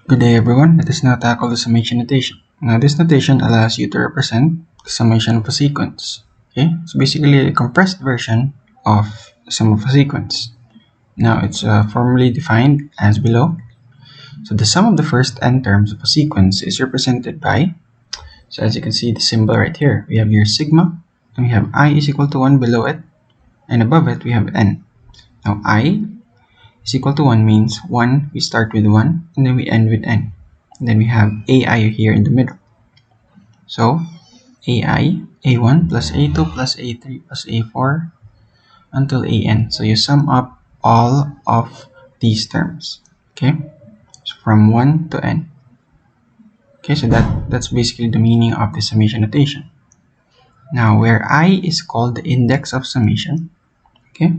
Good day everyone, let us now tackle the summation notation. Now this notation allows you to represent the summation of a sequence. Okay, it's basically a compressed version of the sum of a sequence. Now it's formally defined as below. So the sum of the first n terms of a sequence is represented by, so as you can see the symbol right here, we have here sigma, and we have I is equal to 1 below it, and above it we have n. Now I is equal to 1 means 1, we start with 1 and then we end with n. And then we have ai here in the middle. So ai, a1 plus a2 plus a3 plus a4 until an. So you sum up all of these terms. Okay, so from 1 to n. Okay, so that's basically the meaning of the summation notation. Now where I is called the index of summation, okay,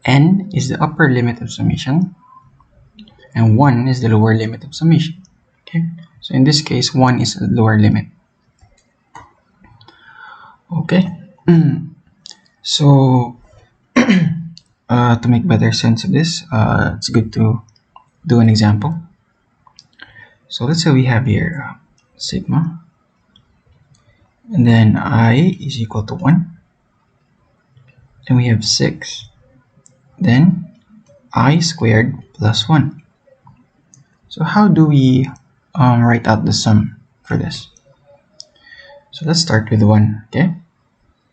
n is the upper limit of summation, and 1 is the lower limit of summation. Okay, so in this case 1 is the lower limit. Okay, so to make better sense of this, it's good to do an example. So let's say we have here sigma, and then I is equal to 1, then we have 6, then I squared plus 1. So how do we write out the sum for this? So let's start with 1, okay?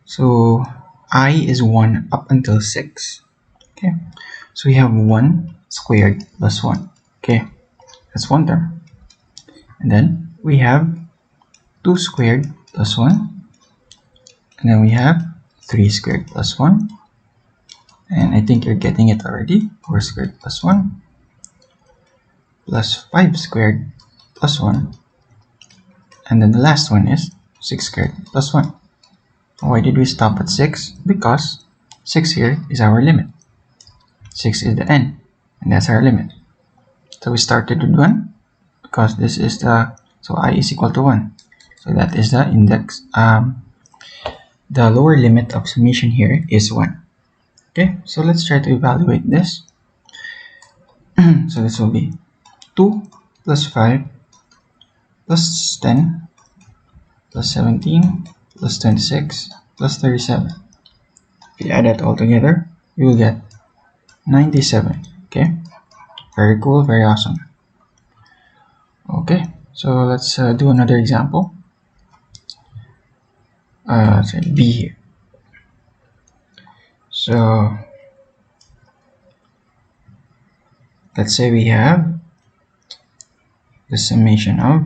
So I is 1 up until 6, okay? So we have 1 squared plus 1, okay? That's one term. And then we have 2 squared plus 1, and then we have 3 squared plus 1, and I think you're getting it already, 4 squared plus 1, plus 5 squared plus 1, and then the last one is 6 squared plus 1. Why did we stop at 6? Because 6 here is our limit. 6 is the n, and that's our limit. So we started with 1 because this is the, so I is equal to 1. So that is the index, the lower limit of summation here is 1. Okay, so let's try to evaluate this. So this will be 2 plus 5 plus 10 plus 17 plus 26 plus 37. If you add that all together, you will get 97. Okay, very cool, very awesome. Okay, so let's do another example. Say B here. So let's say we have the summation of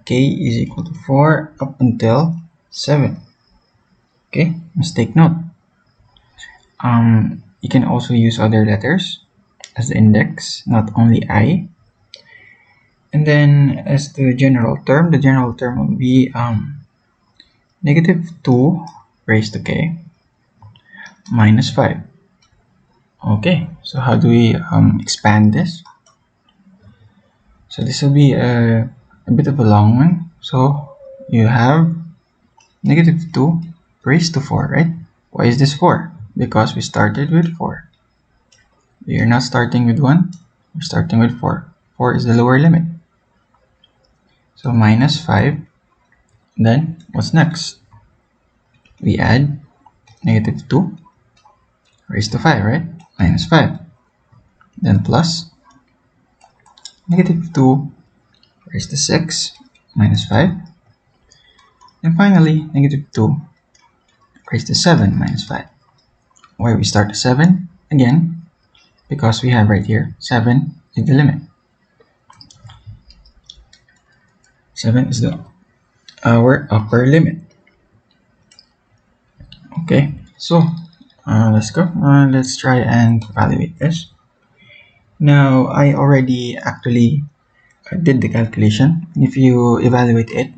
k is equal to 4 up until 7. Okay, mistake note. You can also use other letters as the index, not only I. And then as the general term will be negative 2 raised to k minus 5. Okay, so how do we expand this? So this will be a bit of a long one. So you have negative 2 raised to 4, right? Why is this 4? Because we started with 4. We are not starting with 1, we're starting with 4. 4 is the lower limit. So minus 5. Then what's next? We add negative 2 raised to 5, right? Minus 5. Then plus negative 2 raised to 6 minus 5. And finally, negative 2 raised to 7 minus 5. Why we start at 7? Again, because we have right here 7 is the limit. 7 is our upper limit. Okay, so let's go. Let's try and evaluate this. Now I already actually did the calculation. If you evaluate it,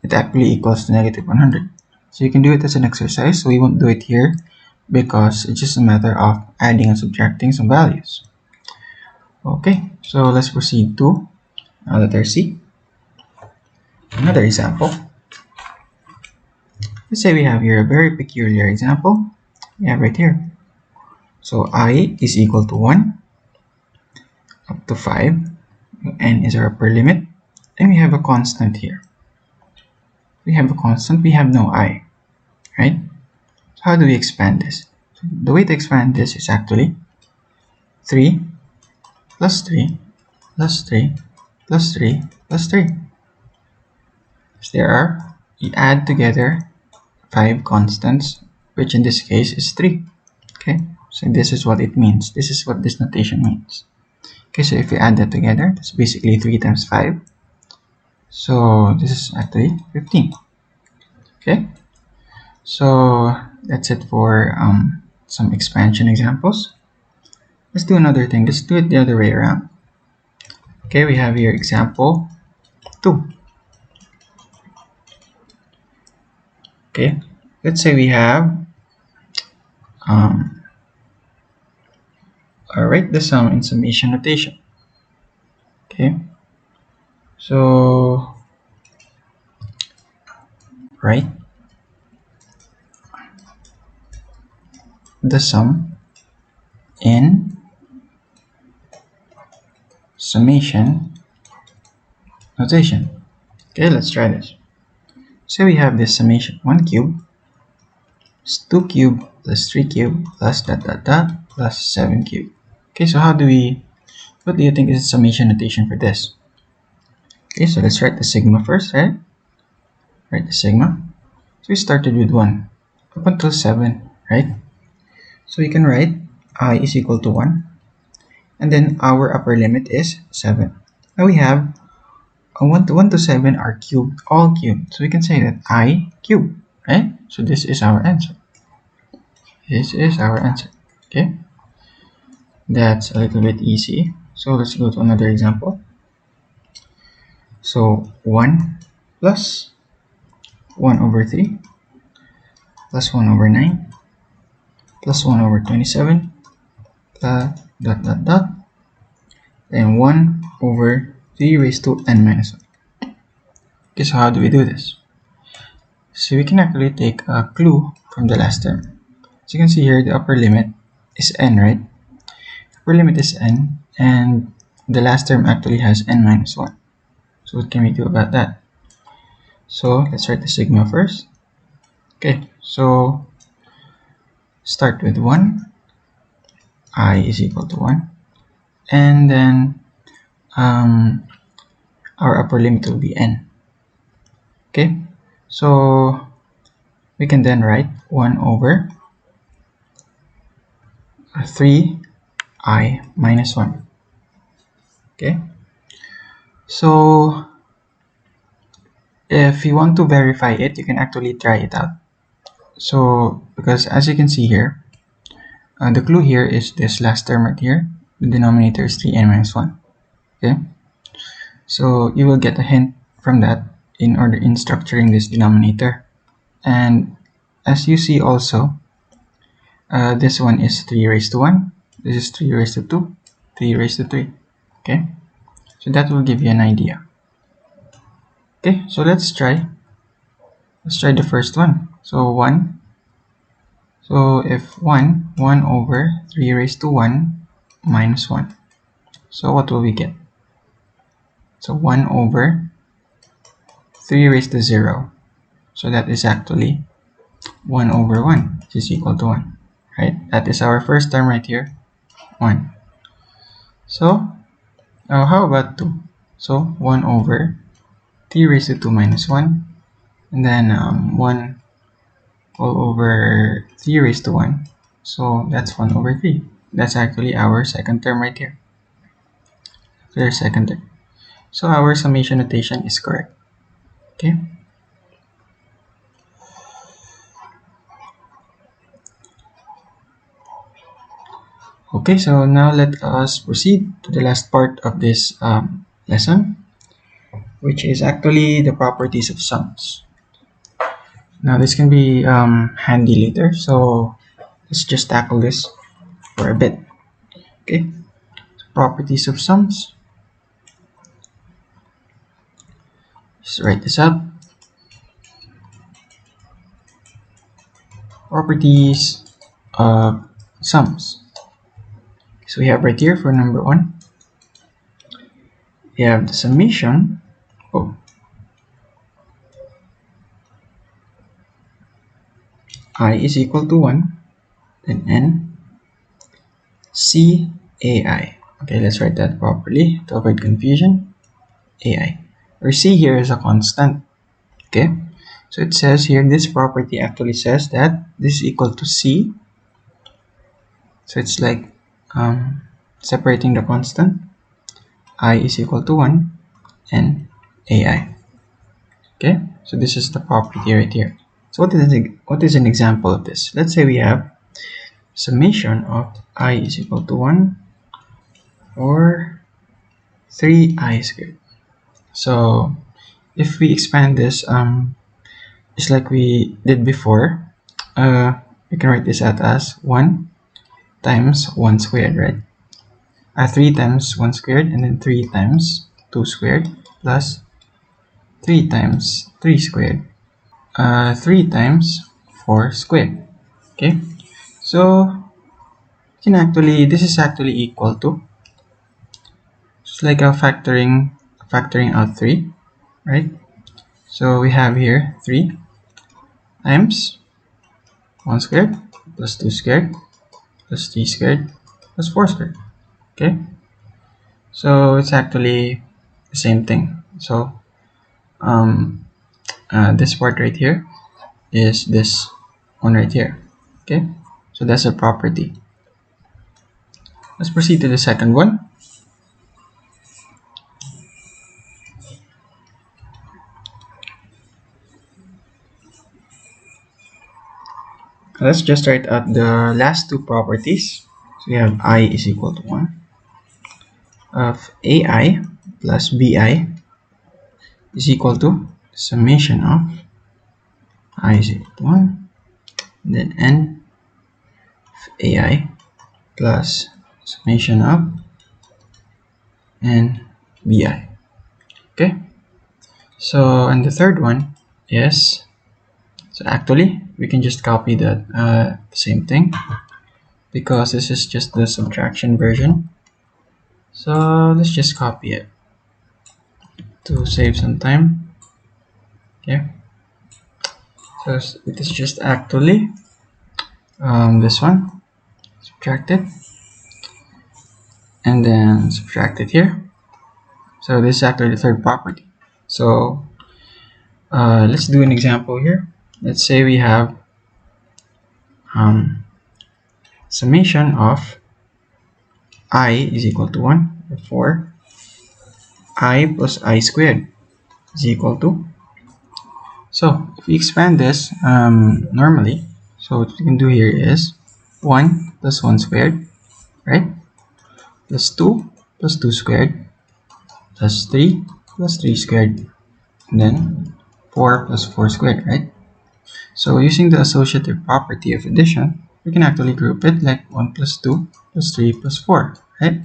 it actually equals to negative 100. So you can do it as an exercise. So we won't do it here because it's just a matter of adding and subtracting some values. Okay, so let's proceed to letter C. Another example. Let's say we have here a very peculiar example. We have right here. So I is equal to 1. up to 5. N is our upper limit. And we have a constant here. We have a constant, we have no I, right? So how do we expand this? So the way to expand this is actually 3 plus 3 plus 3 plus 3 plus 3. So we add together 5 constants, which in this case is 3. Okay, so this is what it means. This is what this notation means. Okay, so if we add that together, that's basically 3 times 5. So this is actually 15. Okay, so that's it for some expansion examples. Let's do another thing. Let's do it the other way around. Okay, we have here example 2. Okay, let's say we have write the sum in summation notation. Okay, so write the sum in summation notation. Okay, let's try this. So we have this summation 1 cube plus 2 cube plus 3 cube plus dot dot dot plus 7 cube. Okay, so what do you think is the summation notation for this? Okay, so let's write the sigma first, right? Write the sigma. So we started with 1 up until 7, right? So we can write I is equal to 1, and then our upper limit is 7. Now we have 1 to 7 are cubed, all cubed. So we can say that I cube, right? So this is our answer. This is our answer. Okay, that's a little bit easy. So let's go to another example. So 1 plus 1 over 3 plus 1 over 9 plus 1 over 27 plus dot dot dot, and 1 over 3 raised to n minus 1. Okay, so how do we do this? So we can actually take a clue from the last term. So you can see here the upper limit is n, right? Upper limit is n, and the last term actually has n minus 1. So what can we do about that? So let's write the sigma first. Okay, so start with 1. I is equal to 1. And then our upper limit will be n. Okay, so we can then write 1 over 3i minus 1. Okay, so if you want to verify it, you can actually try it out. So because as you can see here, the clue here is this last term right here. The denominator is 3n minus 1. Okay, so you will get a hint from that in structuring this denominator. And as you see also, this one is 3 raised to 1, this is 3 raised to 2, 3 raised to 3. Okay, so that will give you an idea. Okay, so let's try the first one. So 1, so if 1 over 3 raised to 1 minus 1, so what will we get? So 1 over 3 raised to 0, so that is actually 1 over 1, which is equal to 1, right? That is our first term right here, 1. So how about 2? So 1 over 3 raised to 2 minus 1, and then 1 all over 3 raised to 1, so that's 1 over 3. That's actually our second term right here. Their second term. So our summation notation is correct. Okay. Okay, so now let us proceed to the last part of this lesson, which is actually the properties of sums. Now this can be handy later, so let's just tackle this for a bit. Okay, so properties of sums. Just write this up. Properties of sums. So we have right here for number 1, we have the summation. Oh, I is equal to 1, then n c ai. Okay, let's write that properly to avoid confusion. Ai, where c here is a constant. Okay, so it says here, this property actually says that this is equal to c. So it's like separating the constant. I is equal to 1 and ai. Okay, so this is the property right here. So what is an example of this? Let's say we have summation of I is equal to 1 or 3i squared. So if we expand this, just like we did before, we can write this out as 1 times 1 squared, right? 3 times 1 squared, and then 3 times 2 squared plus 3 times 3 squared, 3 times 4 squared. Okay, so this is actually equal to, it's like a factoring out 3, right? So we have here 3 times 1 squared plus 2 squared plus 3 squared plus 4 squared. Okay, so it's actually the same thing. So this part right here is this one right here. Okay, so that's a property. Let's proceed to the second one. Let's just write out the last two properties. So we have I is equal to 1 of ai plus bi is equal to summation of I is equal to 1, and then n of ai plus summation of n bi. Okay, so and the third one is, so actually we can just copy that same thing, because this is just the subtraction version. So let's just copy it to save some time. Okay, so it is just actually this one, subtract it and then subtract it here. So this is actually the third property. So let's do an example here. Let's say we have summation of I is equal to 1, therefore I plus I squared is equal to, so if we expand this normally, so what we can do here is 1 plus 1 squared, right, plus 2 plus 2 squared plus 3 plus 3 squared, and then 4 plus 4 squared, right? So using the associative property of addition, we can actually group it like 1 plus 2 plus 3 plus 4, right?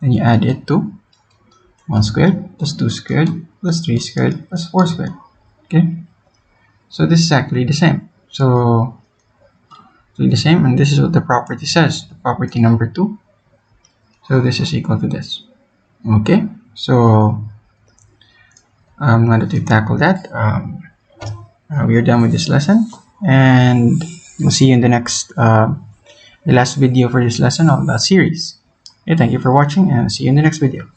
Then you add it to 1 squared plus 2 squared plus 3 squared plus 4 squared. Okay, so this is actually the same. So the same, and this is what the property says, the property number 2. So this is equal to this. Okay, so now that we've tackled that, we are done with this lesson, and we'll see you in the next the last video for this lesson of the series. Okay, thank you for watching, and see you in the next video.